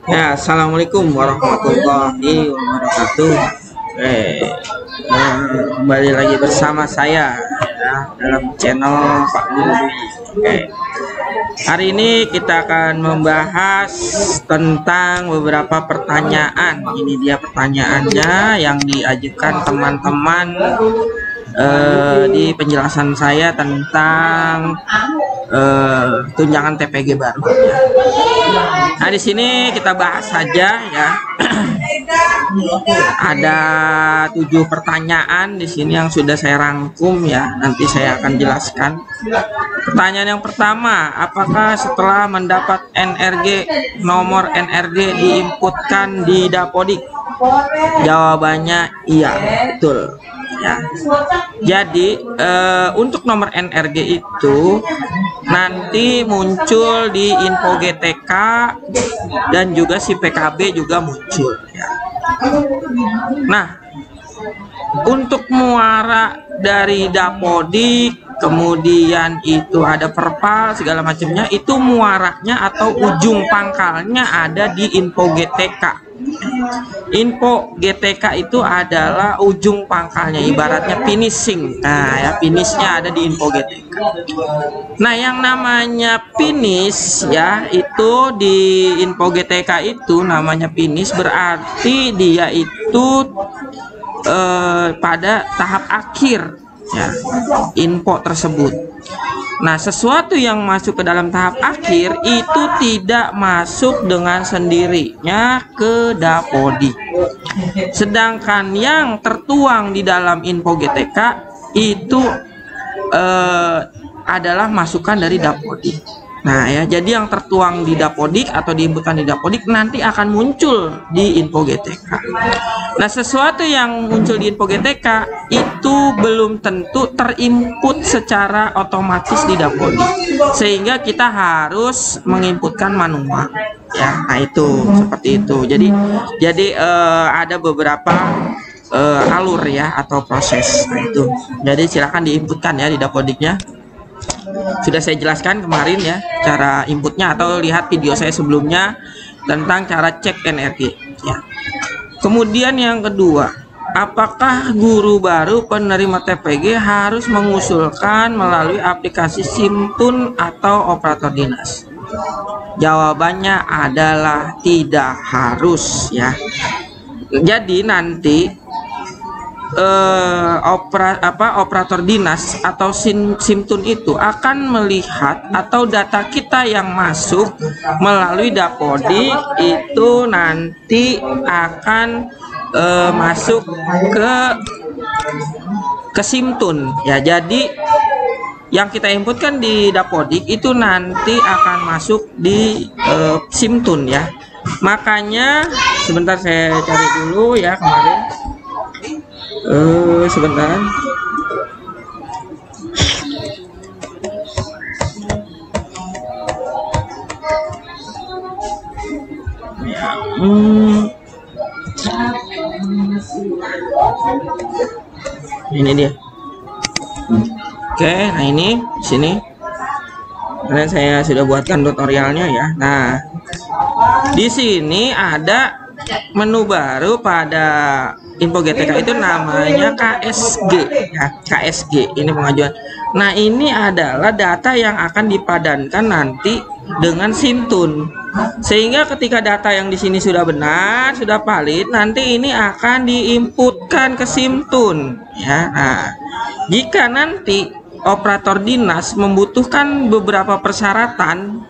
Ya, assalamualaikum warahmatullahi wabarakatuh. Kembali lagi bersama saya ya, dalam channel Pak Guru Dwi. Hari ini kita akan membahas tentang beberapa pertanyaan. Ini dia pertanyaannya yang diajukan teman-teman di penjelasan saya tentang tunjangan TPG baru. Nah, di sini kita bahas saja ya. Ada 7 pertanyaan di sini yang sudah saya rangkum ya. Nanti saya akan jelaskan. Pertanyaan yang pertama, apakah setelah mendapat nomor NRG diinputkan di Dapodik? Jawabannya iya, betul. Ya. Jadi untuk nomor NRG itu nanti muncul di info GTK dan juga si PKB juga muncul ya. Nah, untuk muara dari Dapodik, kemudian itu ada perpal segala macamnya, itu muaranya atau ujung pangkalnya ada di info GTK. Info GTK itu adalah ujung pangkalnya, ibaratnya finishing. Nah ya, finishnya ada di info GTK. Nah, yang namanya finish ya, itu di info GTK itu namanya finish, berarti dia itu pada tahap akhir ya, info tersebut. Nah, sesuatu yang masuk ke dalam tahap akhir itu tidak masuk dengan sendirinya ke Dapodik. Sedangkan yang tertuang di dalam info GTK itu adalah masukan dari Dapodik. Nah ya, jadi yang tertuang di Dapodik atau diinputkan di Dapodik nanti akan muncul di info GTK. Nah, sesuatu yang muncul di info GTK itu belum tentu terinput secara otomatis di Dapodik, sehingga kita harus menginputkan manual ya. Nah, itu seperti itu. Jadi ada beberapa alur ya atau proses. Nah, itu. Jadi silakan diinputkan ya di Dapodiknya. Sudah saya jelaskan kemarin ya cara inputnya, atau lihat video saya sebelumnya tentang cara cek NRG ya. Kemudian yang kedua, apakah guru baru penerima TPG harus mengusulkan melalui aplikasi SIMTUN atau operator dinas? Jawabannya adalah tidak harus ya. Jadi nanti operator dinas atau SIMTUN itu akan melihat atau data kita yang masuk melalui Dapodik itu nanti akan masuk ke SIMTUN ya. Jadi yang kita inputkan di Dapodik itu nanti akan masuk di SIMTUN ya. Makanya sebentar saya cari dulu ya kemarin. Sebentar. Ini dia. Oke, nah ini di sini. Karena saya sudah buatkan tutorialnya ya. Nah, di sini ada menu baru pada info GTK itu namanya KSG ya, KSG ini pengajuan. Nah, ini adalah data yang akan dipadankan nanti dengan SIMTUN, sehingga ketika data yang di sini sudah benar, sudah valid, nanti ini akan diinputkan ke SIMTUN ya. Nah, jika nanti operator dinas membutuhkan beberapa persyaratan,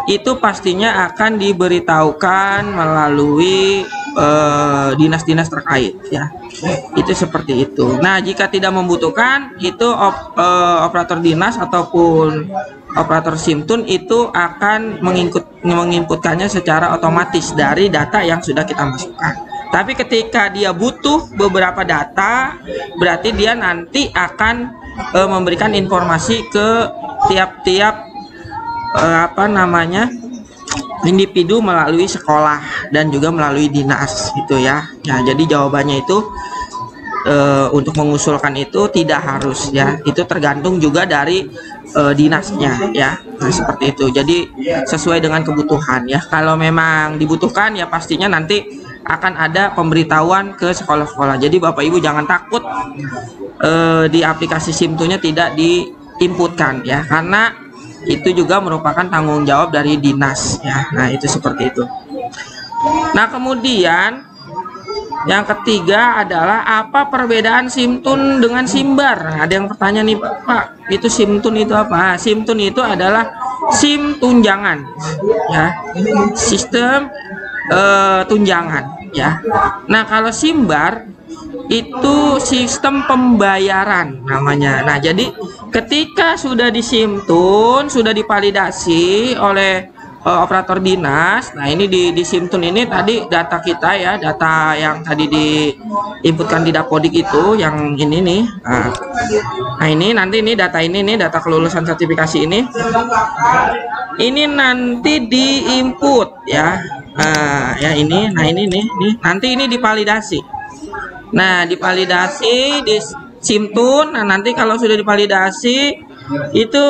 itu pastinya akan diberitahukan melalui dinas-dinas terkait ya. Itu seperti itu. Nah, jika tidak membutuhkan, itu operator dinas ataupun operator SIMTUN itu akan menginputkannya secara otomatis dari data yang sudah kita masukkan. Tapi ketika dia butuh beberapa data, berarti dia nanti akan memberikan informasi ke tiap-tiap individu melalui sekolah dan juga melalui dinas gitu ya. Nah, jadi jawabannya itu untuk mengusulkan itu tidak harus ya. Itu tergantung juga dari dinasnya ya. Nah, seperti itu. Jadi sesuai dengan kebutuhan ya. Kalau memang dibutuhkan ya pastinya nanti akan ada pemberitahuan ke sekolah-sekolah. Jadi Bapak Ibu jangan takut di aplikasi SIM2-nya tidak diinputkan ya, karena itu juga merupakan tanggung jawab dari dinas ya. Nah, itu seperti itu. Nah, kemudian yang ketiga adalah apa perbedaan SIM-tun dengan SIMbar? Nah, ada yang bertanya nih, Pak, itu SIM-tun itu apa? SIM-tun itu adalah SIM tunjangan, ya, sistem tunjangan, ya. Nah, kalau SIMbar itu sistem pembayaran namanya. Nah, jadi ketika sudah di SIM-tun, sudah divalidasi oleh operator dinas. Nah, ini di SIM-tun ini tadi data kita ya, data yang tadi diinputkan di Dapodik itu yang ini nih. Nah, ini nanti ini data ini nih, data kelulusan sertifikasi ini. Ini nanti diinput ya. Ya ini, nah ini nih, nanti ini divalidasi. Nah, divalidasi di SIM-tun. Nah, nanti kalau sudah divalidasi itu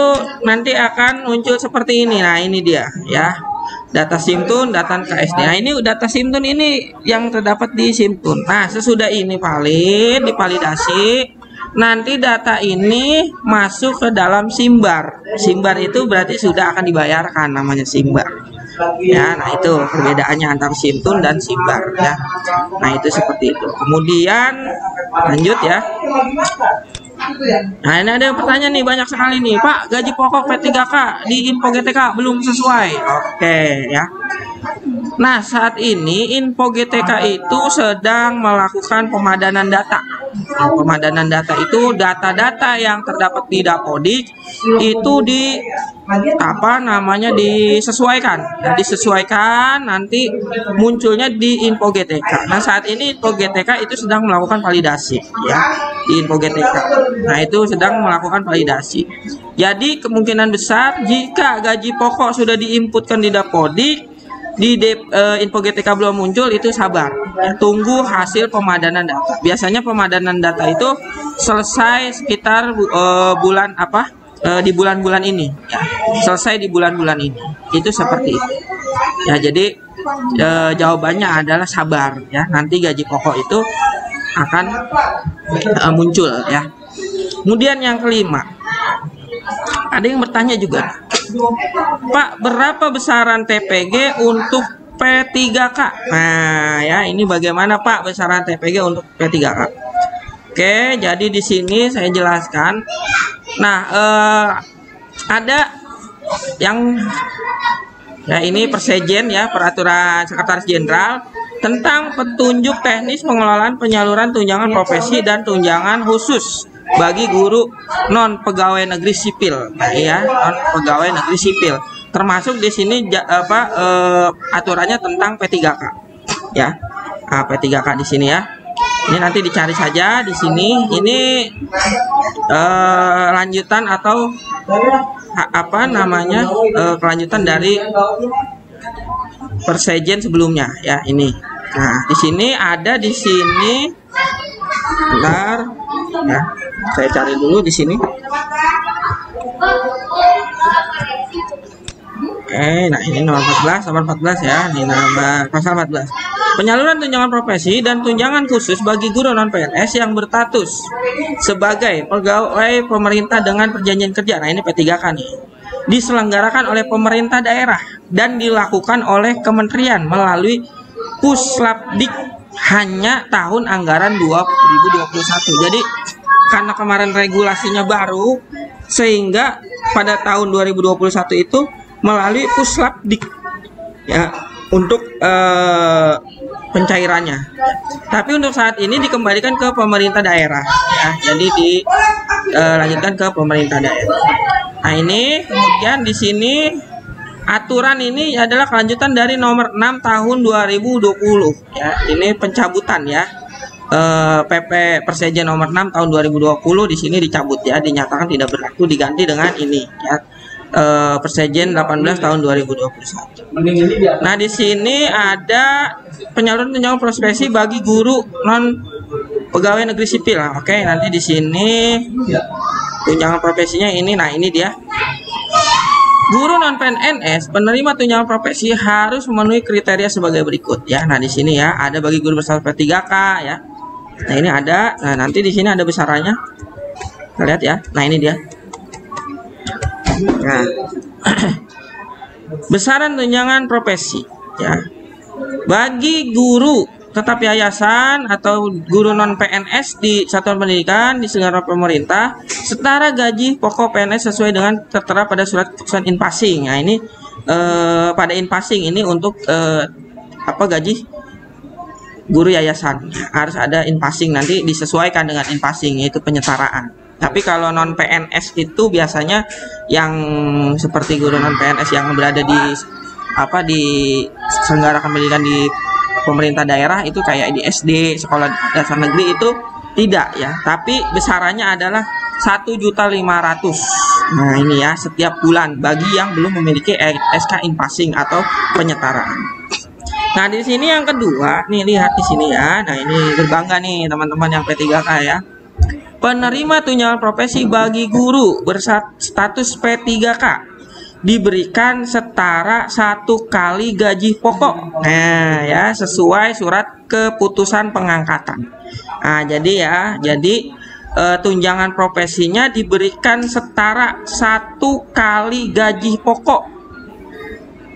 nanti akan muncul seperti ini. Nah, ini dia ya, data SIM-tun, data KSD. Nah, ini data SIM-tun ini yang terdapat di SIM-tun. Nah, sesudah ini valid, divalidasi, nanti data ini masuk ke dalam SIMbar. SIMbar itu berarti sudah akan dibayarkan, namanya SIMbar ya. Nah, itu perbedaannya antara SIM-tun dan SIMbar ya. Nah, itu seperti itu. Kemudian lanjut ya. Nah, ini ada yang bertanya nih, banyak sekali nih, Pak, gaji pokok P3K di Info GTK belum sesuai. Oke ya. Nah, saat ini Info GTK itu sedang melakukan pemadanan data. Nah, pemadanan data itu data-data yang terdapat di Dapodik itu disesuaikan. Nah, disesuaikan nanti munculnya di Info GTK. Nah, saat ini Info GTK itu sedang melakukan validasi ya, di Info GTK. Nah, itu sedang melakukan validasi. Jadi kemungkinan besar jika gaji pokok sudah diinputkan di Dapodik, di Info GTK belum muncul, itu sabar ya, tunggu hasil pemadanan data. Biasanya pemadanan data itu selesai sekitar bulan apa di bulan-bulan ini ya, selesai di bulan-bulan ini, itu seperti itu ya. Jadi jawabannya adalah sabar ya, nanti gaji pokok itu akan muncul ya. Kemudian yang kelima, ada yang bertanya juga, Pak, berapa besaran TPG untuk P3K? Nah, ya, ini bagaimana Pak besaran TPG untuk P3K? Oke, jadi di sini saya jelaskan. Nah, ada yang ya, ini Persejen ya, Peraturan Sekretaris Jenderal tentang petunjuk teknis pengelolaan penyaluran tunjangan profesi dan tunjangan khusus bagi guru non pegawai negeri sipil. Nah, ya, non pegawai negeri sipil. Termasuk di sini aturannya tentang P3K. Ya. Nah, P3K di sini ya. Ini nanti dicari saja di sini. Ini lanjutan atau apa namanya? Kelanjutan dari Persejen sebelumnya ya, ini. Nah, di sini ada di sini. Bentar ya. Saya cari dulu di sini. Nah ini nomor 14 ya. Ini nama pasal 14. Penyaluran tunjangan profesi dan tunjangan khusus bagi guru non PNS yang berstatus sebagai pegawai pemerintah dengan perjanjian kerja. Nah, ini P3K nih. Diselenggarakan oleh pemerintah daerah dan dilakukan oleh kementerian melalui Puslapdik hanya tahun anggaran 2021. Jadi karena kemarin regulasinya baru, sehingga pada tahun 2021 itu melalui Puslapdik ya, untuk pencairannya. Tapi untuk saat ini dikembalikan ke pemerintah daerah ya. Jadi dilanjutkan ke pemerintah daerah. Nah, ini kemudian di sini aturan ini adalah kelanjutan dari nomor 6 tahun 2020 ya. Ini pencabutan ya. PP Persejen nomor 6 tahun 2020 di sini dicabut ya, dinyatakan tidak berlaku, diganti dengan ini ya. Persejen 18 tahun 2021. Nah, di sini ada penyaluran tunjangan profesi bagi guru non pegawai negeri sipil. Oke, nanti di sini tunjangan profesinya ini. Nah, ini dia. Guru non PNS penerima tunjangan profesi harus memenuhi kriteria sebagai berikut ya. Nah, di sini ya ada bagi guru berstatus P3K ya. Nah, ini ada. Nah, nanti di sini ada besarannya. Kita lihat ya. Nah, ini dia. Nah, besaran tunjangan profesi ya. Bagi guru tetap yayasan atau guru non PNS di satuan pendidikan diselenggarakan pemerintah, setara gaji pokok PNS sesuai dengan tertera pada surat keputusan in-passing. Nah, ini pada in-passing ini untuk gaji guru yayasan harus ada in-passing, nanti disesuaikan dengan in-passing, yaitu penyetaraan. Tapi kalau non PNS itu biasanya yang seperti guru non PNS yang berada di diselenggarakan pendidikan di pemerintah daerah itu kayak di SD, sekolah dasar negeri itu tidak ya, tapi besarannya adalah 1.500.000. Nah, ini ya setiap bulan bagi yang belum memiliki SK in-passing atau penyetaraan. Nah, di sini yang kedua, nih lihat di sini ya. Nah, ini berbangga nih teman-teman yang P3K ya. Penerima tunjangan profesi bagi guru berstatus P3K diberikan setara 1 kali gaji pokok. Nah, ya sesuai surat keputusan pengangkatan. Nah, jadi tunjangan profesinya diberikan setara 1 kali gaji pokok.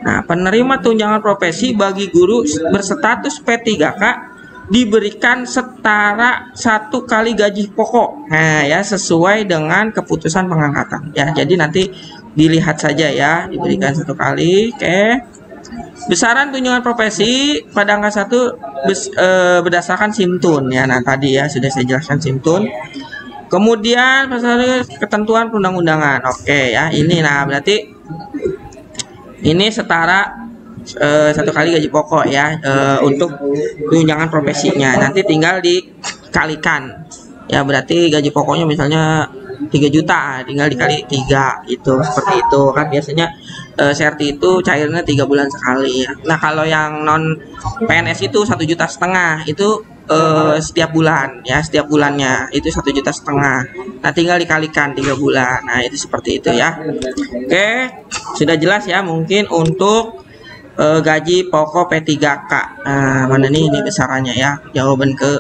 Nah, penerima tunjangan profesi bagi guru berstatus P3K diberikan setara 1 kali gaji pokok. Nah, ya sesuai dengan keputusan pengangkatan. Ya, jadi nanti dilihat saja ya, diberikan 1 kali. Oke. Besaran tunjangan profesi pada angka 1 berdasarkan SIMTUN ya. Nah, tadi ya sudah saya jelaskan SIMTUN. Kemudian pasal ketentuan perundang-undangan. Oke ya, ini nah berarti ini setara 1 kali gaji pokok ya untuk tunjangan profesinya. Nanti tinggal dikalikan. Ya, berarti gaji pokoknya misalnya 3 juta, tinggal dikali 3 itu, seperti itu kan biasanya. Serti itu cairnya 3 bulan sekali ya. Nah, kalau yang non PNS itu 1,5 juta itu setiap bulan ya, setiap bulannya itu 1,5 juta. Nah, tinggal dikalikan 3 bulan. Nah, itu seperti itu ya. Oke, sudah jelas ya mungkin untuk gaji pokok P3K. Nah, mana nih ini besarannya ya, jawaban ke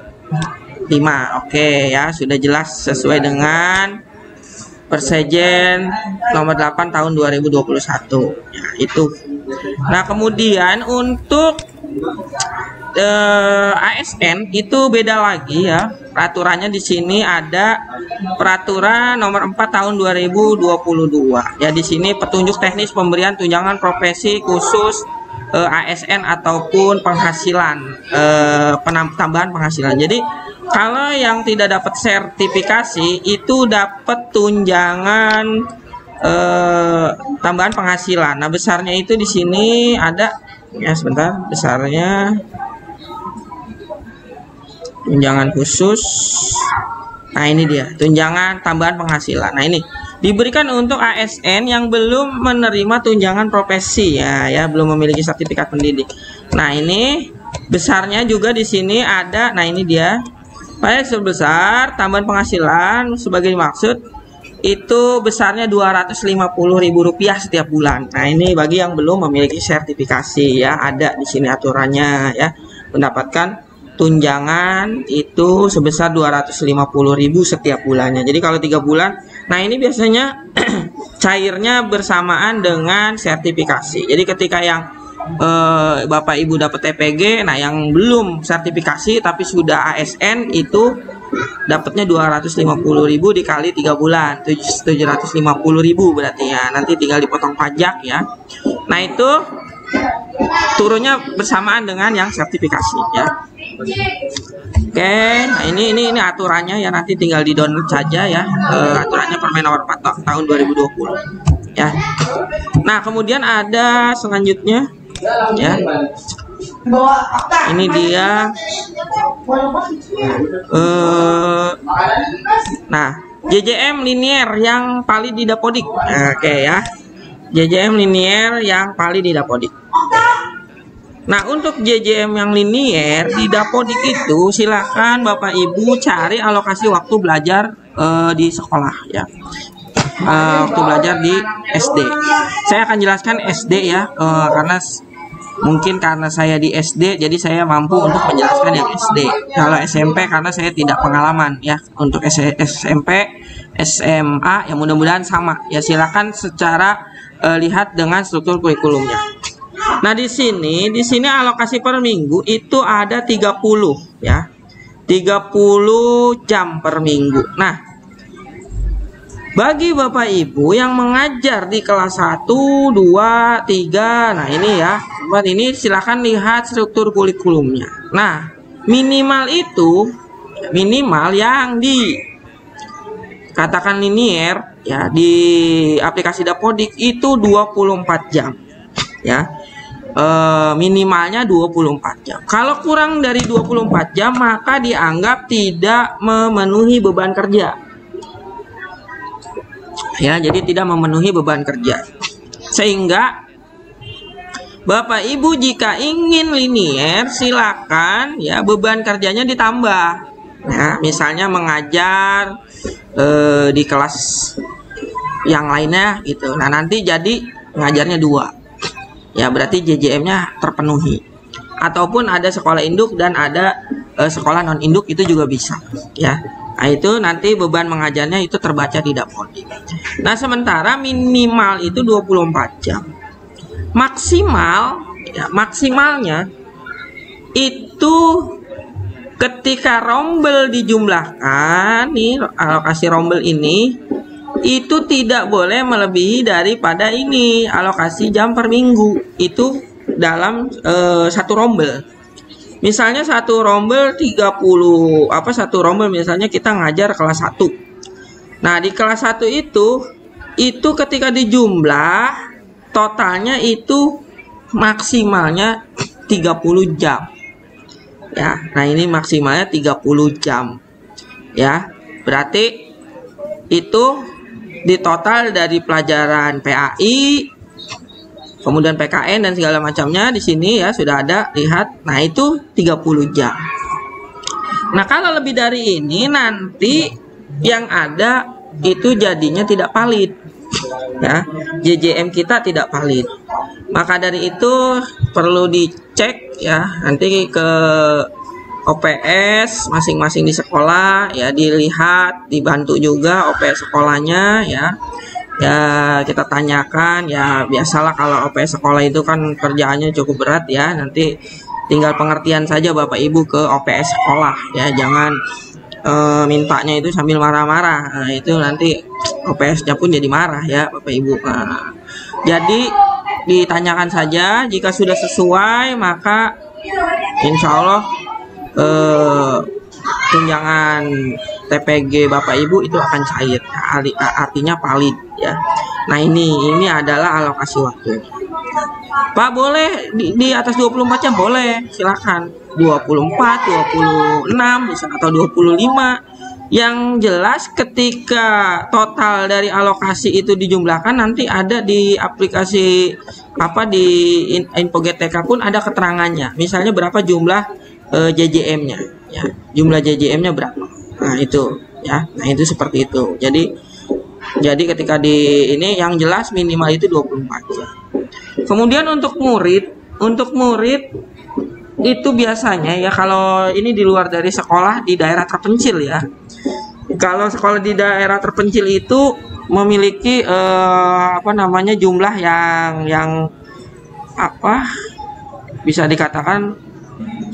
5. Oke ya, sudah jelas sesuai dengan Persejen nomor 8 tahun 2021 ya, itu. Nah, kemudian untuk ASN itu beda lagi ya. Peraturannya di sini ada peraturan nomor 4 tahun 2022. Ya, di sini petunjuk teknis pemberian tunjangan profesi khusus ASN ataupun penghasilan, tambahan penghasilan. Jadi kalau yang tidak dapat sertifikasi itu dapat tunjangan tambahan penghasilan. Nah, besarnya itu di sini ada ya, sebentar, besarnya tunjangan khusus. Nah, ini dia tunjangan tambahan penghasilan. Nah, ini diberikan untuk ASN yang belum menerima tunjangan profesi ya, belum memiliki sertifikat pendidik. Nah, ini besarnya juga di sini ada. Nah, ini dia. Baik, sebesar tambahan penghasilan sebagai dimaksud itu besarnya Rp250.000 setiap bulan. Nah, ini bagi yang belum memiliki sertifikasi ya, ada di sini aturannya ya, mendapatkan tunjangan itu sebesar Rp250.000 setiap bulannya. Jadi kalau 3 bulan, nah ini biasanya cairnya bersamaan dengan sertifikasi. Jadi ketika yang Bapak Ibu dapat TPG, nah yang belum sertifikasi tapi sudah ASN itu dapatnya 250.000 dikali 3 bulan, 750.000 berarti ya. Nanti tinggal dipotong pajak ya. Nah, itu turunnya bersamaan dengan yang sertifikasi ya. Oke, nah ini aturannya ya, nanti tinggal di-download saja ya. Aturannya Permen nomor 4 tahun 2020 ya. Nah, kemudian ada selanjutnya ya. Ini dia nah, JJM linier yang valid di Dapodik. Oke ya. JJM linier yang valid di Dapodik. Nah, untuk JJM yang linier di Dapodik itu silakan Bapak Ibu cari alokasi waktu belajar di sekolah ya. Waktu belajar di SD. Saya akan jelaskan SD ya, karena mungkin karena saya di SD jadi saya mampu untuk menjelaskan yang SD. Kalau SMP karena saya tidak pengalaman ya. Untuk SMP, SMA ya mudah-mudahan sama ya. Silakan secara lihat dengan struktur kurikulumnya. Nah, di sini alokasi per minggu itu ada 30 ya. 30 jam per minggu. Nah, bagi Bapak Ibu yang mengajar di kelas 1, 2, 3, nah ini ya, buat ini silahkan lihat struktur kurikulumnya. Nah, minimal yang di katakan linier ya di aplikasi Dapodik itu 24 jam ya. Minimalnya 24 jam. Kalau kurang dari 24 jam maka dianggap tidak memenuhi beban kerja. Ya, jadi tidak memenuhi beban kerja. Sehingga Bapak Ibu jika ingin linier silakan ya beban kerjanya ditambah. Nah, misalnya mengajar di kelas yang lainnya gitu. Nah, nanti jadi ngajarnya 2. Ya, berarti JJM-nya terpenuhi. Ataupun ada sekolah induk dan ada sekolah non induk itu juga bisa ya. Nah, itu nanti beban mengajarnya itu terbaca di Dapodik. Nah, sementara minimal itu 24 jam. Maksimal ya, maksimalnya itu ketika rombel dijumlahkan nih, alokasi rombel ini itu tidak boleh melebihi daripada ini alokasi jam per minggu itu dalam satu rombel. Misalnya satu rombel 30 satu rombel misalnya kita ngajar kelas 1. Nah, di kelas 1 itu ketika dijumlah totalnya itu maksimalnya 30 jam. Ya, nah ini maksimalnya 30 jam. Ya, berarti itu di total dari pelajaran PAI, kemudian PKN dan segala macamnya di sini ya sudah ada, lihat. Nah, itu 30 jam. Nah, kalau lebih dari ini nanti yang ada itu jadinya tidak valid. Ya, JJM kita tidak valid. Maka dari itu perlu dicek ya, nanti ke OPS masing-masing di sekolah ya, dilihat, dibantu juga OPS sekolahnya ya. Ya, kita tanyakan ya, biasalah kalau OPS sekolah itu kan kerjaannya cukup berat ya. Nanti tinggal pengertian saja Bapak Ibu ke OPS sekolah ya, jangan mintanya itu sambil marah-marah. Nah, itu nanti OPS-nya pun jadi marah ya Bapak Ibu. Nah, jadi ditanyakan saja, jika sudah sesuai maka insya Allah tunjangan TPG Bapak Ibu itu akan cair, artinya valid ya. Nah, ini adalah alokasi waktu. Pak, boleh di atas 24 jam boleh, silakan 24, 26 bisa atau 25. Yang jelas ketika total dari alokasi itu dijumlahkan nanti ada di aplikasi di Info GTK pun ada keterangannya. Misalnya berapa jumlah JJM-nya ya. Jumlah JJM-nya berapa. Nah, itu ya. Nah, itu seperti itu. Jadi ketika di ini yang jelas minimal itu 24 jam. Kemudian untuk murid itu biasanya ya, kalau ini di luar dari sekolah di daerah terpencil ya. Kalau sekolah di daerah terpencil itu memiliki jumlah yang bisa dikatakan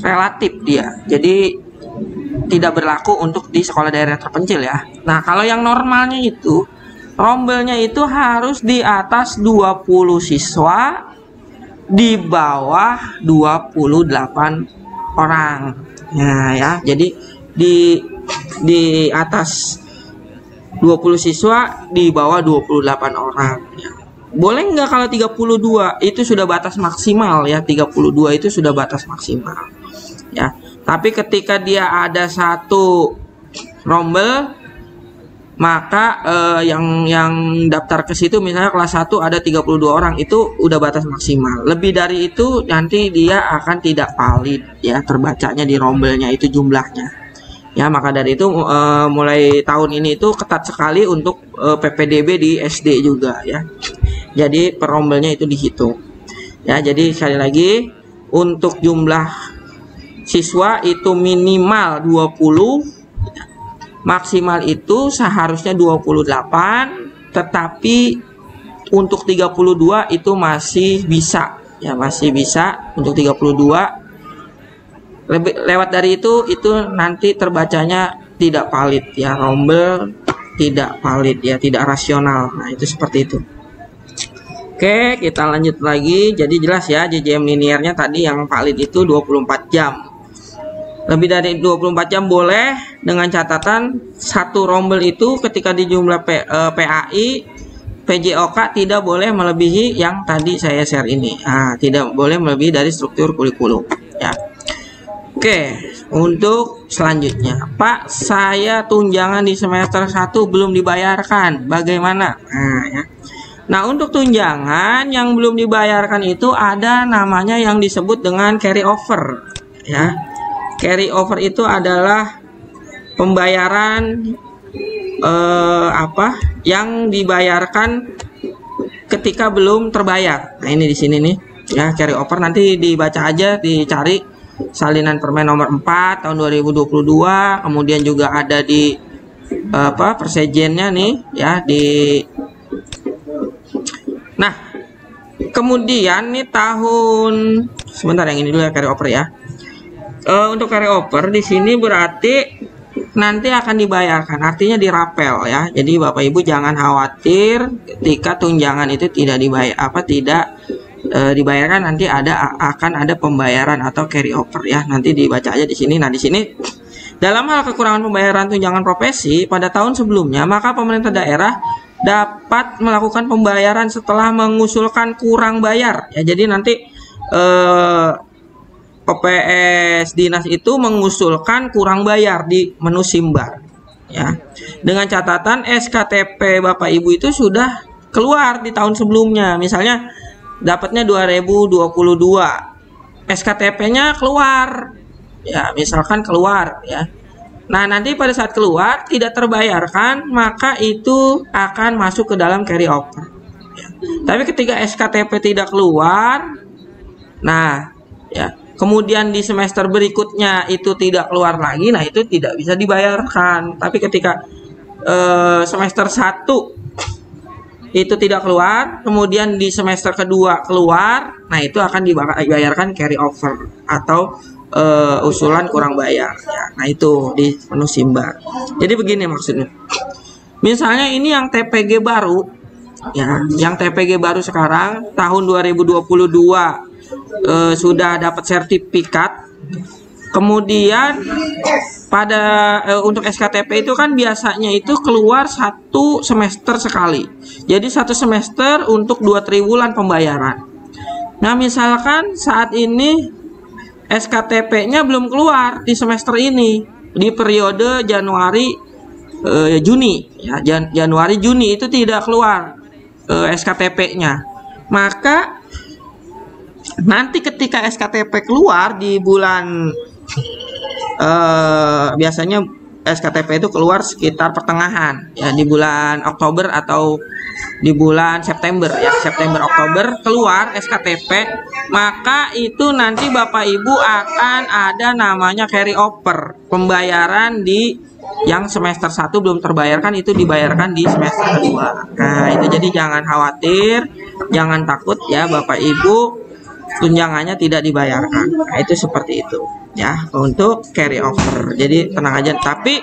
relatif dia. Jadi tidak berlaku untuk di sekolah daerah terpencil ya. Nah, kalau yang normalnya itu rombelnya itu harus di atas 20 siswa, di bawah 28 orang. Nah, ya. Jadi di atas 20 siswa, di bawah 28 orang ya. Boleh nggak kalau 32? Itu sudah batas maksimal ya. 32 itu sudah batas maksimal ya. Tapi ketika dia ada satu rombel maka yang daftar ke situ misalnya kelas 1 ada 32 orang, itu udah batas maksimal. Lebih dari itu nanti dia akan tidak valid ya, terbacanya di rombelnya itu jumlahnya. Ya, maka dari itu mulai tahun ini itu ketat sekali untuk PPDB di SD juga ya. Jadi per rombelnya itu dihitung. Ya, jadi sekali lagi untuk jumlah siswa itu minimal 20, maksimal itu seharusnya 28, tetapi untuk 32 itu masih bisa ya, masih bisa untuk 32. Lewat dari itu nanti terbacanya tidak valid ya, rombel tidak valid ya, tidak rasional. Nah, itu seperti itu. Oke, kita lanjut lagi. Jadi jelas ya, JJM linearnya tadi yang valid itu 24 jam. Lebih dari 24 jam boleh, dengan catatan satu rombel itu ketika dijumlah PAI, PJOK tidak boleh melebihi yang tadi saya share ini. Nah, tidak boleh melebihi dari struktur kurikulum ya. Oke, untuk selanjutnya, Pak, saya tunjangan di semester 1 belum dibayarkan. Bagaimana? Nah, ya. Nah, untuk tunjangan yang belum dibayarkan itu ada namanya yang disebut dengan carry over ya. Carry over itu adalah pembayaran yang dibayarkan ketika belum terbayar. Nah, ini di sini nih ya, carry over, nanti dibaca aja, dicari salinan Permen nomor 4 tahun 2022, kemudian juga ada di persejennya nih ya di. Nah, kemudian nih tahun, sebentar, yang ini dulu ya, carry over ya. Untuk carry over di sini berarti nanti akan dibayarkan, artinya dirapel ya. Jadi Bapak Ibu jangan khawatir ketika tunjangan itu tidak dibayarkan, nanti akan ada pembayaran atau carry over ya. Nanti dibaca aja di sini. Nah, di sini dalam hal kekurangan pembayaran tunjangan profesi pada tahun sebelumnya, maka pemerintah daerah dapat melakukan pembayaran setelah mengusulkan kurang bayar ya. Jadi nanti OPS Dinas itu mengusulkan kurang bayar di menu Simbar ya. Dengan catatan SKTP Bapak Ibu itu sudah keluar di tahun sebelumnya. Misalnya dapatnya 2022, SKTP-nya keluar ya, misalkan keluar ya. Nah, nanti pada saat keluar tidak terbayarkan, maka itu akan masuk ke dalam carry over ya. Tapi ketika SKTP tidak keluar, nah ya, kemudian di semester berikutnya itu tidak keluar lagi, nah itu tidak bisa dibayarkan. Tapi ketika semester 1 itu tidak keluar, kemudian di semester kedua keluar, nah itu akan dibayarkan carry over atau usulan kurang bayar ya. Nah, itu di menu Simbar. Jadi begini maksudnya, misalnya ini yang TPG baru ya, yang TPG baru sekarang tahun 2022 sudah dapat sertifikat. Kemudian pada untuk SKTP itu kan biasanya itu keluar 1 semester sekali. Jadi 1 semester untuk 2 triwulan pembayaran. Nah, misalkan saat ini SKTP-nya belum keluar di semester ini, di periode Januari Juni ya, Januari Juni itu tidak keluar SKTP-nya. Maka nanti ketika SKTP keluar di bulan biasanya SKTP itu keluar sekitar pertengahan ya, di bulan Oktober atau di bulan September ya, September Oktober keluar SKTP, maka itu nanti Bapak Ibu akan ada namanya carry over, pembayaran di yang semester 1 belum terbayarkan itu dibayarkan di semester kedua. Nah, itu jadi jangan khawatir, jangan takut ya Bapak Ibu, tunjangannya tidak dibayarkan. Nah, itu seperti itu ya untuk carry over. Jadi tenang aja. Tapi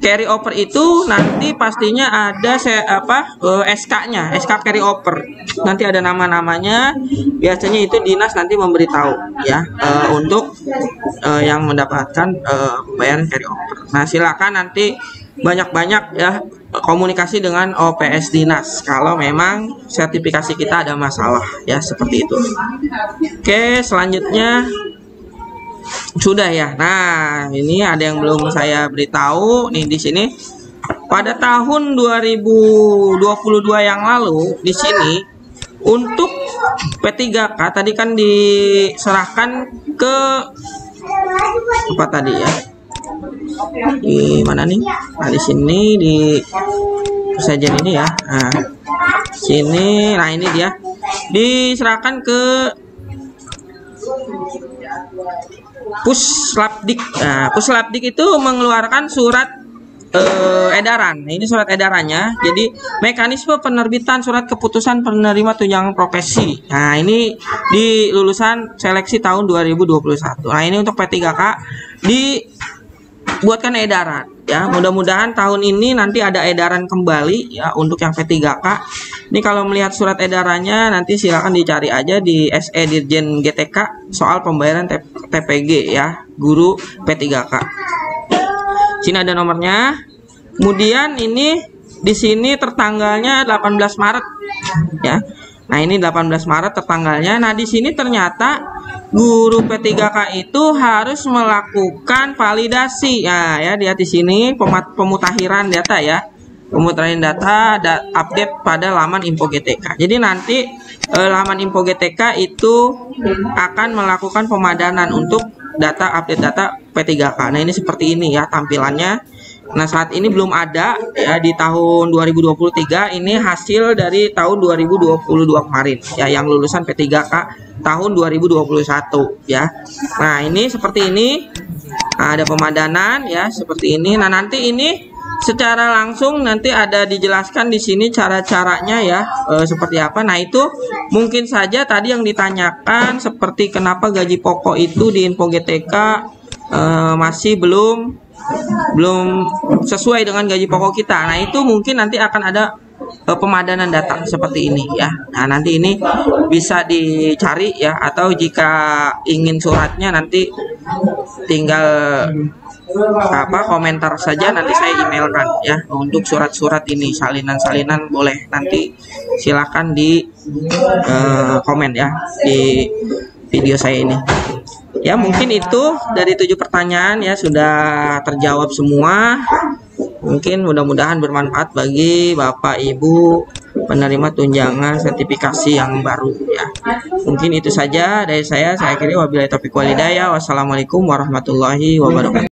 carry over itu nanti pastinya ada SK-nya, SK carry over. Nanti ada nama-namanya. Biasanya itu dinas nanti memberitahu ya untuk yang mendapatkan pembayaran carry over. Nah, silakan nanti banyak-banyak ya komunikasi dengan OPS Dinas kalau memang sertifikasi kita ada masalah ya, seperti itu. Oke, selanjutnya sudah ya. Nah, ini ada yang belum saya beritahu nih di sini. pada tahun 2022 yang lalu di sini untuk P3K tadi kan diserahkan ke apa tadi ya? Di mana nih? Nah, di sini di sajian ini ya. Nah, sini, nah ini dia diserahkan ke Puslapdik. Nah, Puslapdik itu mengeluarkan surat edaran. Nah, ini surat edarannya. Jadi mekanisme penerbitan surat keputusan penerima tunjangan profesi. Nah, ini di lulusan seleksi tahun 2021. Nah, ini untuk P3K dibuatkan edaran ya. Mudah-mudahan tahun ini nanti ada edaran kembali ya untuk yang P3K. Ini kalau melihat surat edarannya nanti silakan dicari aja di SE Dirjen GTK soal pembayaran TPG ya, guru P3K. Sini ada nomornya. Kemudian ini di sini tertanggalnya 18 Maret ya. Nah, ini 18 Maret tertanggalnya. Nah, di sini ternyata guru P3K itu harus melakukan validasi. Nah, ya lihat di sini pemutakhiran data ya. Pemutahiran data update pada laman Info GTK. Jadi nanti laman Info GTK itu akan melakukan pemadanan untuk data update data P3K. Nah, ini seperti ini ya tampilannya. Nah, saat ini belum ada ya di tahun 2023. Ini hasil dari tahun 2022 kemarin ya, yang lulusan P3K tahun 2021 ya. Nah, ini seperti ini. Nah, ada pemadanan ya seperti ini. Nah, nanti ini secara langsung nanti ada dijelaskan di sini cara-caranya ya, seperti apa. Nah, itu mungkin saja tadi yang ditanyakan seperti kenapa gaji pokok itu di Info GTK masih belum sesuai dengan gaji pokok kita. Nah, itu mungkin nanti akan ada pemadanan data seperti ini ya. Nah, nanti ini bisa dicari ya, atau jika ingin suratnya nanti tinggal komentar saja, nanti saya emailkan ya untuk surat-surat ini, salinan-salinan boleh nanti silakan di komen ya di video saya ini. Ya, mungkin itu dari 7 pertanyaan ya sudah terjawab semua. Mungkin mudah-mudahan bermanfaat bagi Bapak Ibu penerima tunjangan sertifikasi yang baru ya. Mungkin itu saja dari saya. Saya akhiri wabillahi taufiq wal hidayah. Wassalamualaikum warahmatullahi wabarakatuh.